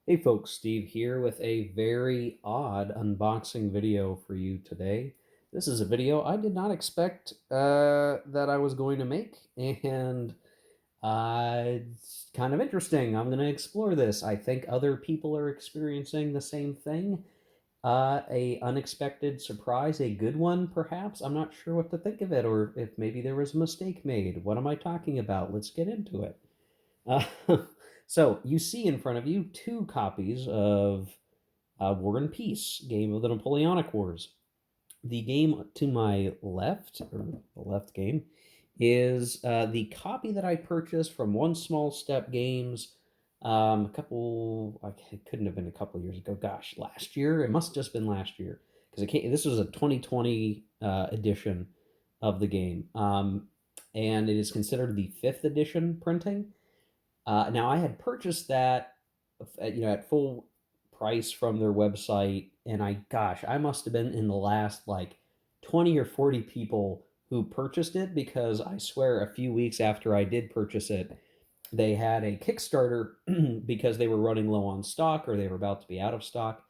Hey folks, Steve here with a very odd unboxing video for you today. This is a video I did not expect that I was going to make, and it's kind of interesting. I'm going to explore this. I think other people are experiencing the same thing. A unexpected surprise, a good one perhaps. I'm not sure what to think of it, or if maybe there was a mistake made. What am I talking about? Let's get into it. Uh, so you see in front of you two copies of War and Peace, game of the Napoleonic Wars. The game to my left, or the left game, is the copy that I purchased from One Small Step Games it couldn't have been a couple years ago. Gosh, last year? It must have just been last year. Because this was a 2020 edition of the game. And it is considered the fifth edition printing. Now I had purchased that, at full price from their website, and I must have been in the last like 20 or 40 people who purchased it because I swear a few weeks after I did purchase it, they had a Kickstarter because they were running low on stock or they were about to be out of stock.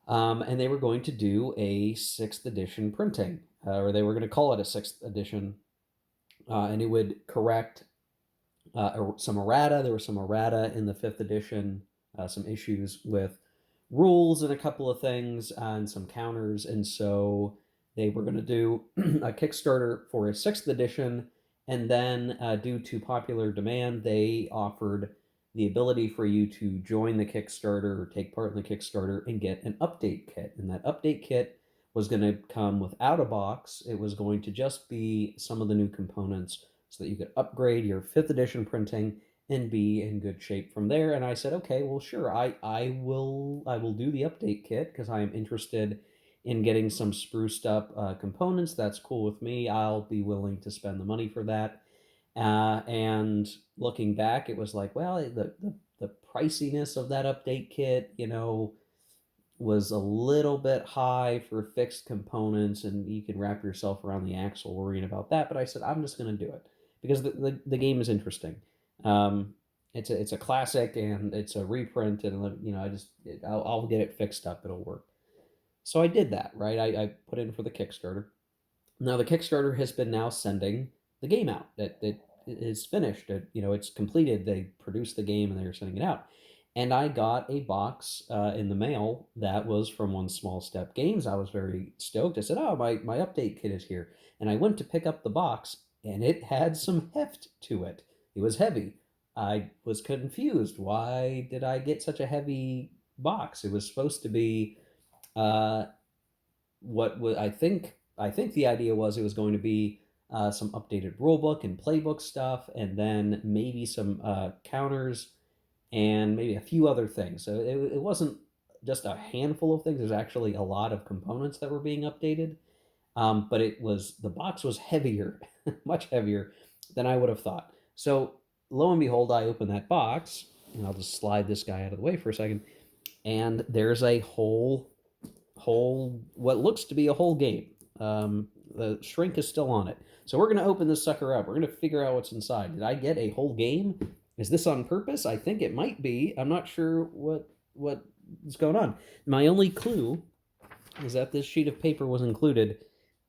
And they were going to do a sixth edition printing, or they were going to call it a sixth edition, and it would correct some errata. There were some errata in the fifth edition, some issues with rules and a couple of things, and some counters. And so they were going to do a Kickstarter for a sixth edition. And then, due to popular demand, they offered the ability for you to join the Kickstarter or take part in the Kickstarter and get an update kit. And that update kit was going to come without a box. It was going to just be some of the new components so that you could upgrade your fifth edition printing and be in good shape from there. And I said, okay, well, sure, I will do the update kit because I am interested in getting some spruced up components. That's cool with me. I'll be willing to spend the money for that. And looking back, it was like, well, the priciness of that update kit, was a little bit high for fixed components, and you can wrap yourself around the axle worrying about that. But I said, I'm just going to do it because the game is interesting. Um, it's a classic and it's a reprint, and I'll get it fixed up. It'll work. So I did that, right? I put in for the Kickstarter. Now the Kickstarter has been now sending the game out. It is finished. It's completed. They produced the game and they're sending it out. And I got a box in the mail that was from One Small Step Games. I was very stoked. I said, "Oh, my update kit is here." And I went to pick up the box, and it had some heft to it. It was heavy. I was confused. Why did I get such a heavy box? It was supposed to be uh, what was I think the idea was it was going to be some updated rulebook and playbook stuff, and then maybe some counters and maybe a few other things. So it wasn't just a handful of things. There's actually a lot of components that were being updated. But the box was heavier, much heavier than I would have thought. So lo and behold, I open that box, and I'll just slide this guy out of the way for a second, and there's a whole what looks to be a whole game. The shrink is still on it. So we're going to open this sucker up. We're going to figure out what's inside. Did I get a whole game? Is this on purpose? I think it might be. I'm not sure what is going on. My only clue is that this sheet of paper was included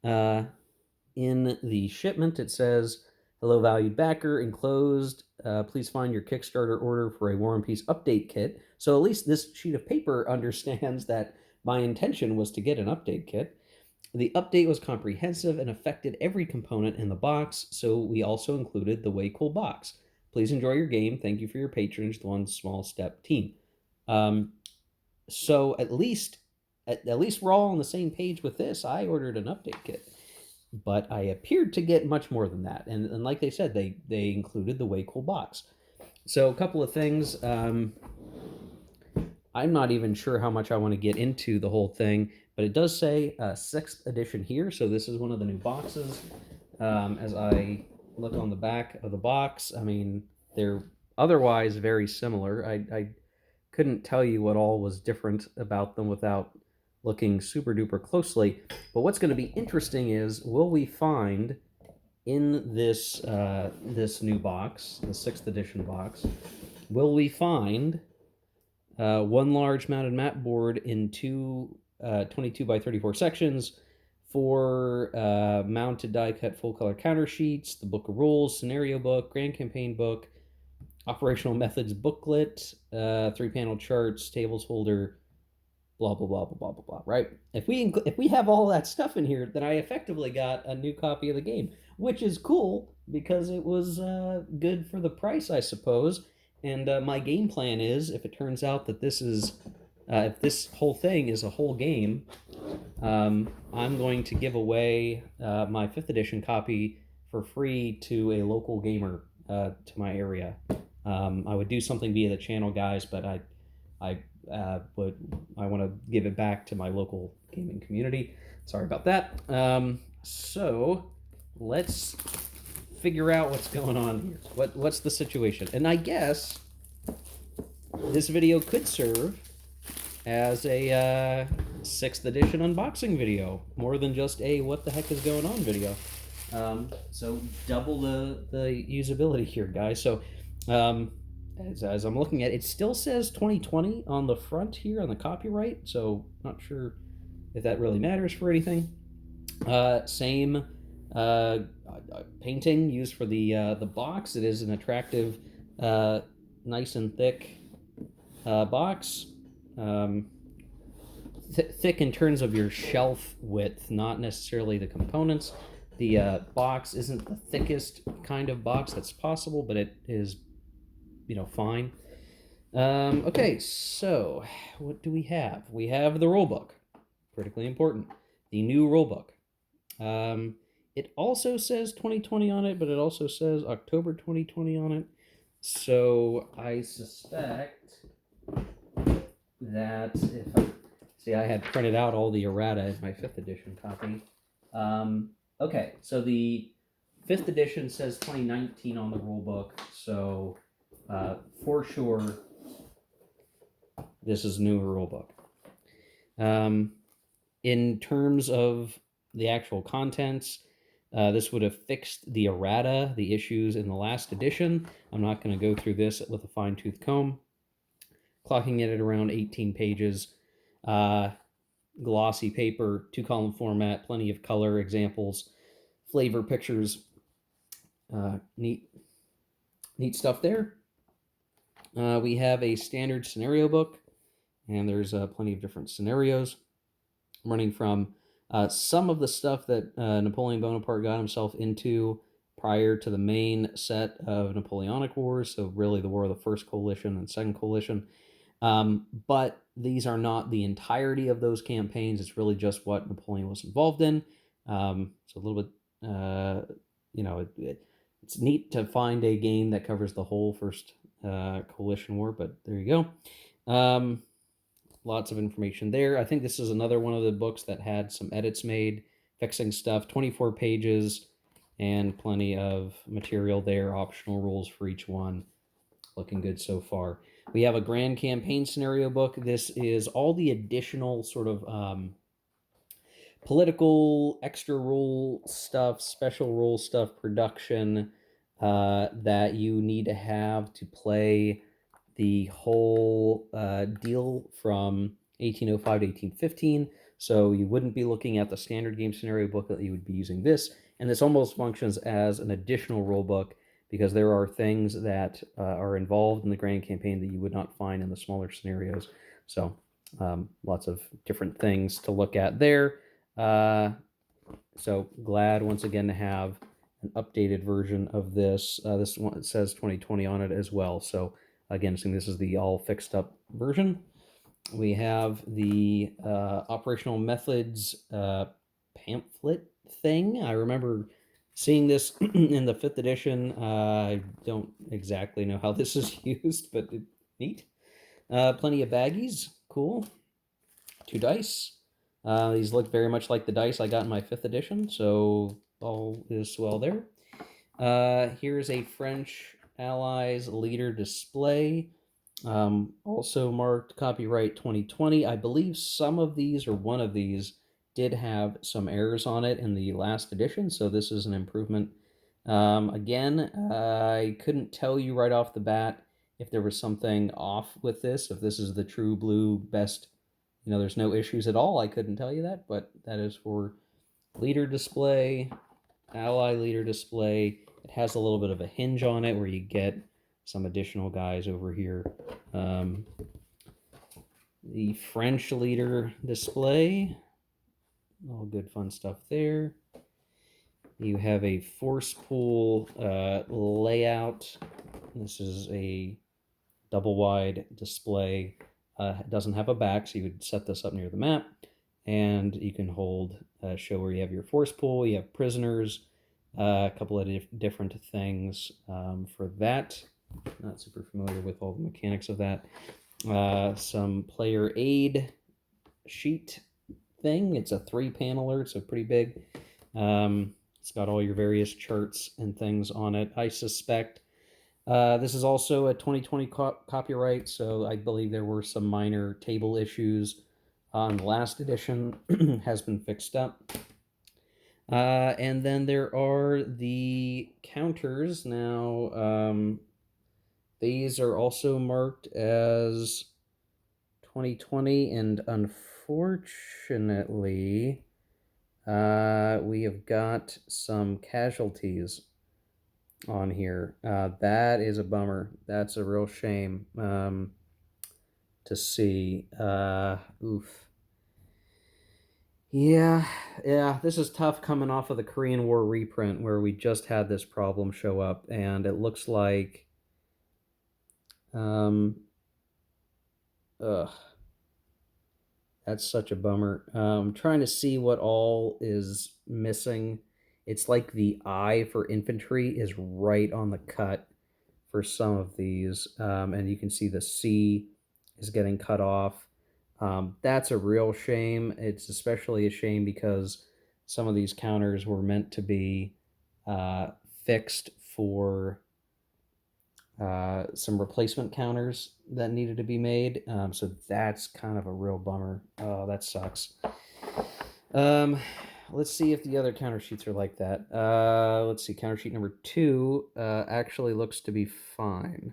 in the shipment. It says, "Hello, valued backer. Enclosed. Please find your Kickstarter order for a War and Peace update kit." So at least this sheet of paper understands that my intention was to get an update kit. The update was comprehensive and affected every component in the box, so we also included the Way Cool box. Please enjoy your game. Thank you for your patronage, the One Small Step team. So at least we're all on the same page with this. I ordered an update kit, but I appeared to get much more than that. And like they said, they included the Way Cool box. So a couple of things. I'm not even sure how much I want to get into the whole thing, but it does say sixth edition here. So this is one of the new boxes. As I look on the back of the box, I mean, they're otherwise very similar. I couldn't tell you what all was different about them without looking super duper closely. But what's going to be interesting is, will we find in this new box, the sixth edition box, will we find one large mounted map board in two 22 by 34 sections, four mounted die cut full color counter sheets, the book of rules, scenario book, grand campaign book, operational methods booklet, 3-panel charts, tables holder, blah blah blah blah blah blah blah. Right? If we have all that stuff in here, then I effectively got a new copy of the game, which is cool because it was good for the price, I suppose. And my game plan is, if it turns out that this is, if this whole thing is a whole game, I'm going to give away my 5th edition copy for free to a local gamer to my area. I would do something via the channel, guys, but I want to give it back to my local gaming community. Sorry about that. So let's figure out what's going on here. What's the situation? And I guess this video could serve as a 6th edition unboxing video, more than just a what the heck is going on video. So double the usability here, guys. So as I'm looking at it, it still says 2020 on the front here on the copyright, so not sure if that really matters for anything. Same painting used for the box. It is an attractive, nice and thick box. Thick in terms of your shelf width, not necessarily the components. The box isn't the thickest kind of box that's possible, but it is, fine. Okay, so what do we have? We have the rulebook, critically important. The new rulebook. It also says 2020 on it, but it also says October 2020 on it. So I suspect that I had printed out all the errata in my 5th edition copy. Okay, so the 5th edition says 2019 on the rulebook, so for sure this is a new rulebook. In terms of the actual contents, this would have fixed the errata, the issues in the last edition. I'm not going to go through this with a fine-tooth comb. Clocking it at around 18 pages. Glossy paper, 2-column format, plenty of color examples, flavor pictures. Neat stuff there. We have a standard scenario book, and there's plenty of different scenarios, running from some of the stuff that Napoleon Bonaparte got himself into prior to the main set of Napoleonic Wars, so really the War of the First Coalition and Second Coalition. But these are not the entirety of those campaigns. It's really just what Napoleon was involved in. So a little bit, it's neat to find a game that covers the whole First Coalition War, but there you go. Lots of information there. I think this is another one of the books that had some edits made, fixing stuff, 24 pages, and plenty of material there, optional rules for each one. Looking good so far. We have a grand campaign scenario book. This is all the additional sort of political, extra rule stuff, special rule stuff, production that you need to have to play the whole deal from 1805 to 1815. So you wouldn't be looking at the standard game scenario book, that you would be using this. And this almost functions as an additional rule book, because there are things that are involved in the grand campaign that you would not find in the smaller scenarios. So lots of different things to look at there. So glad once again to have an updated version of this. This one, it says 2020 on it as well. So again, assuming this is the all fixed up version. We have the operational methods pamphlet thing. I remember seeing this in the 5th edition. I don't exactly know how this is used, but neat. Plenty of baggies, cool. 2 dice. These look very much like the dice I got in my 5th edition, so all is well there. Here's a French Allies leader display, also marked copyright 2020. I believe some of these, or one of these, did have some errors on it in the last edition, so this is an improvement. Again, I couldn't tell you right off the bat if there was something off with this, if this is the true blue best, there's no issues at all, I couldn't tell you that, but that is for leader display, ally leader display. It has a little bit of a hinge on it where you get some additional guys over here. The French leader display, all good fun stuff there. You have a force pool layout. This is a double wide display. It doesn't have a back, so you would set this up near the map, and you can show where you have your force pool. You have prisoners, a couple of different things for that. Not super familiar with all the mechanics of that. Some player aid sheet thing. It's a 3-paneler, so pretty big. It's got all your various charts and things on it. I suspect this is also a 2020 copyright, so I believe there were some minor table issues on the last edition. Has been fixed up. And then there are the counters. Now, these are also marked as 2020, and unfortunately, we have got some casualties on here. That is a bummer. That's a real shame to see. Oof. Yeah, this is tough coming off of the Korean War reprint where we just had this problem show up, and it looks like, ugh, that's such a bummer. I'm trying to see what all is missing. It's like the I for infantry is right on the cut for some of these, and you can see the C is getting cut off. That's a real shame. It's especially a shame because some of these counters were meant to be fixed for some replacement counters that needed to be made. So that's kind of a real bummer. Oh, that sucks. Let's see if the other counter sheets are like that. Let's see. Counter sheet number 2 actually looks to be fine.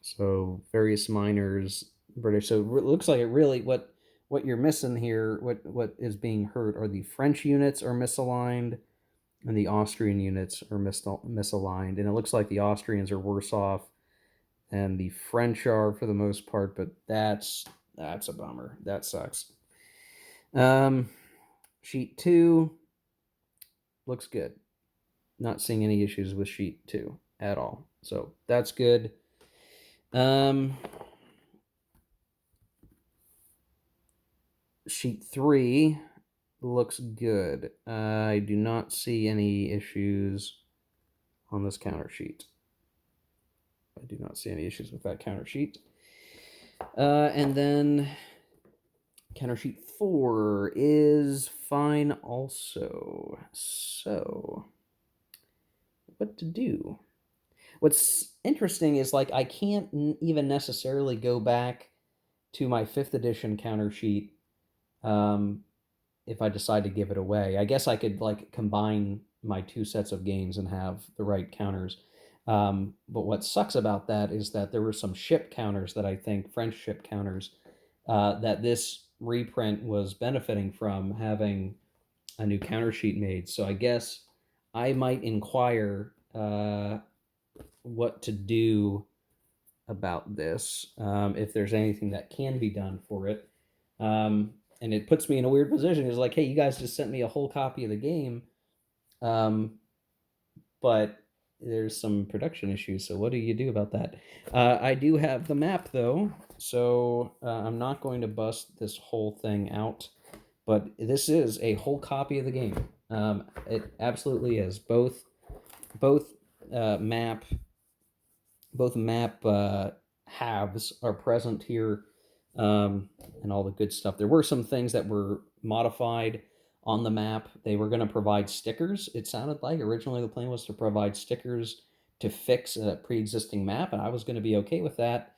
So various minors, British. So it looks like it really what you're missing here. What is being hurt are the French units are misaligned, and the Austrian units are misaligned. And it looks like the Austrians are worse off, and the French are for the most part. But that's a bummer. That sucks. Sheet 2 looks good. Not seeing any issues with sheet 2 at all. So that's good. Sheet 3 looks good. I do not see any issues on this counter sheet. I do not see any issues with that counter sheet. And then counter sheet 4 is fine also. So, what to do? What's interesting is, like, I can't even necessarily go back to my 5th edition counter sheet if I decide to give it away. I guess I could, like, combine my 2 sets of games and have the right counters. But what sucks about that is that there were some ship counters that I think, French ship counters, that this reprint was benefiting from having a new counter sheet made. So I guess I might inquire what to do about this, if there's anything that can be done for it. And it puts me in a weird position. It's like, hey, you guys just sent me a whole copy of the game, but there's some production issues. So what do you do about that? I do have the map, though, so I'm not going to bust this whole thing out. But this is a whole copy of the game. It absolutely is. Both map halves are present here, and all the good stuff. There were some things that were modified on the map. They were going to provide stickers. It sounded like originally the plan was to provide stickers to fix a pre-existing map, and I was going to be okay with that.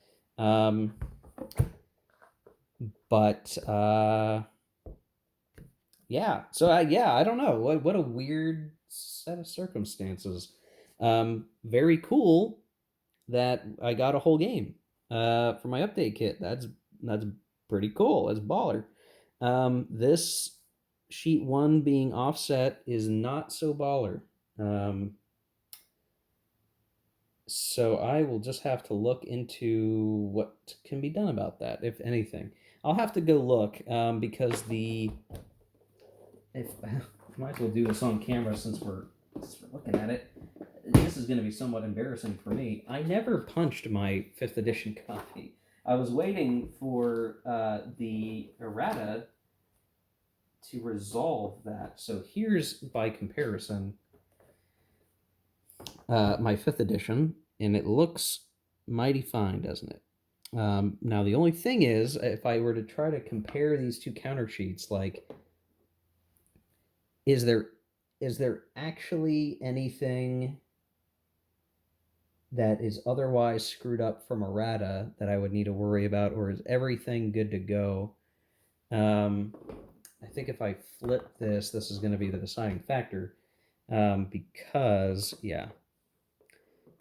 But yeah, so I don't know. What a weird set of circumstances. Very cool. that I got a whole game for my update kit. That's pretty cool. That's baller. This sheet one being offset is not so baller. Um, so I will just have to look into what can be done about that, if anything. I'll have to go look because the if might as well do this on camera since we're looking at it. This is going to be somewhat embarrassing for me. I never punched my 5th edition copy. I was waiting for the errata to resolve that. So here's, by comparison, my 5th edition, and it looks mighty fine, doesn't it? Now, the only thing is, if I were to try to compare these two counter sheets, like, is there actually anything that is otherwise screwed up from errata that I would need to worry about, or is everything good to go? I think if I flip this, this is going to be the deciding factor, because, yeah,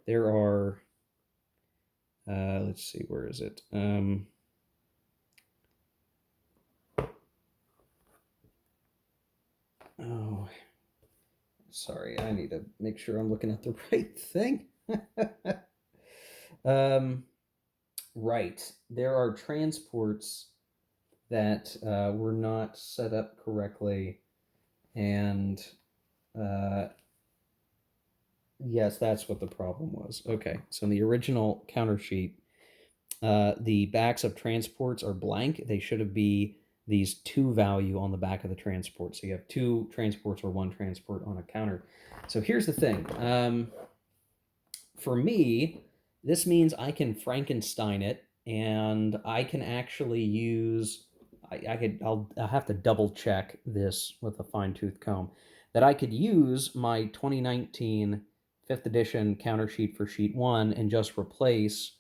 there are, let's see, where is it? Oh, sorry, I need to make sure I'm looking at the right thing. Right, there are transports that were not set up correctly, and yes, that's what the problem was. Okay, so in the original counter sheet, the backs of transports are blank. They should be these 2 value on the back of the transport. So you have 2 transports or 1 transport on a counter. So here's the thing. For me, this means I can Frankenstein it, and I can actually use. I'll have to double check this with a fine tooth comb. That I could use my 2019 5th edition counter sheet for sheet one and just replace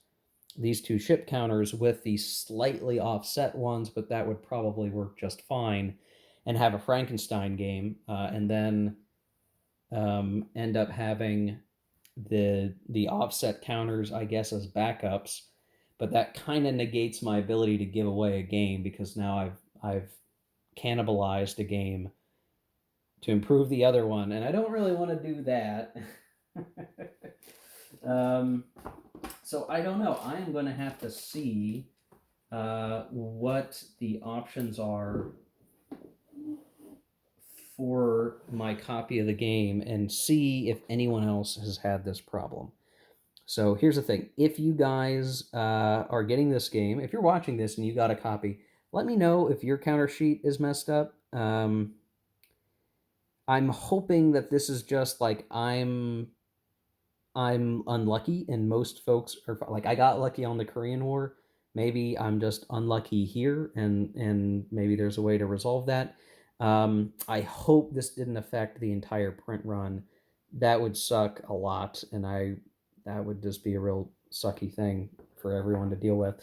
these 2 ship counters with the slightly offset ones, but that would probably work just fine, and have a Frankenstein game, and then end up having the offset counters, I guess, as backups. But that kind of negates my ability to give away a game, because now I've cannibalized a game to improve the other one, and I don't really want to do that. So I don't know. I am going to have to see what the options are for my copy of the game and see if anyone else has had this problem. So here's the thing. If you guys are getting this game, if you're watching this and you got a copy, let me know if your counter sheet is messed up. I'm hoping that this is just like I'm unlucky, and most folks are like, I got lucky on the Korean War. Maybe I'm just unlucky here, and maybe there's a way to resolve that. I hope this didn't affect the entire print run. That would suck a lot, and that would just be a real sucky thing for everyone to deal with.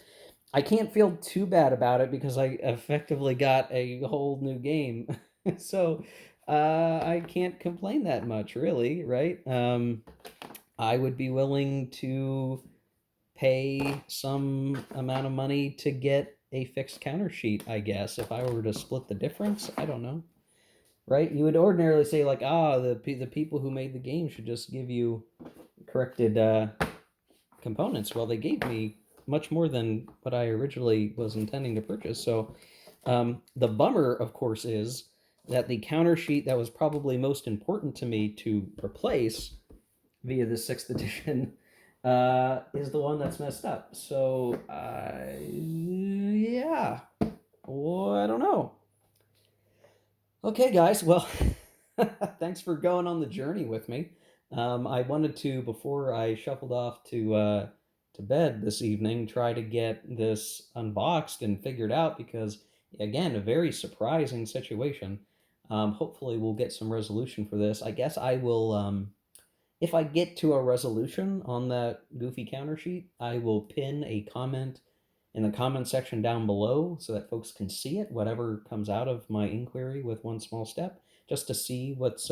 I can't feel too bad about it because I effectively got a whole new game, so I can't complain that much, really, right? I would be willing to pay some amount of money to get a fixed counter sheet, I guess, if I were to split the difference. I don't know. Right? You would ordinarily say, like, the people who made the game should just give you corrected components. Well, they gave me much more than what I originally was intending to purchase. So the bummer, of course, is that the counter sheet that was probably most important to me to replace via the 6th edition is the one that's messed up. So, yeah. Well, I don't know. Okay, guys. Well, thanks for going on the journey with me. I wanted to, before I shuffled off to bed this evening, try to get this unboxed and figured out, because, again, a very surprising situation. Hopefully, we'll get some resolution for this. I guess I will. If I get to a resolution on that goofy counter sheet, I will pin a comment in the comment section down below so that folks can see it, whatever comes out of my inquiry with one small step, just to see what's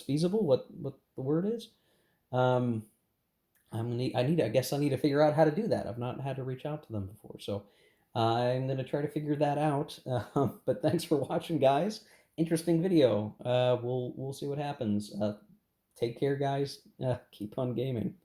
feasible, what the word is. Um, I guess I need to figure out how to do that. I've not had to reach out to them before, so I'm gonna try to figure that out. But thanks for watching, guys. Interesting video. We'll see what happens. Take care, guys. Keep on gaming.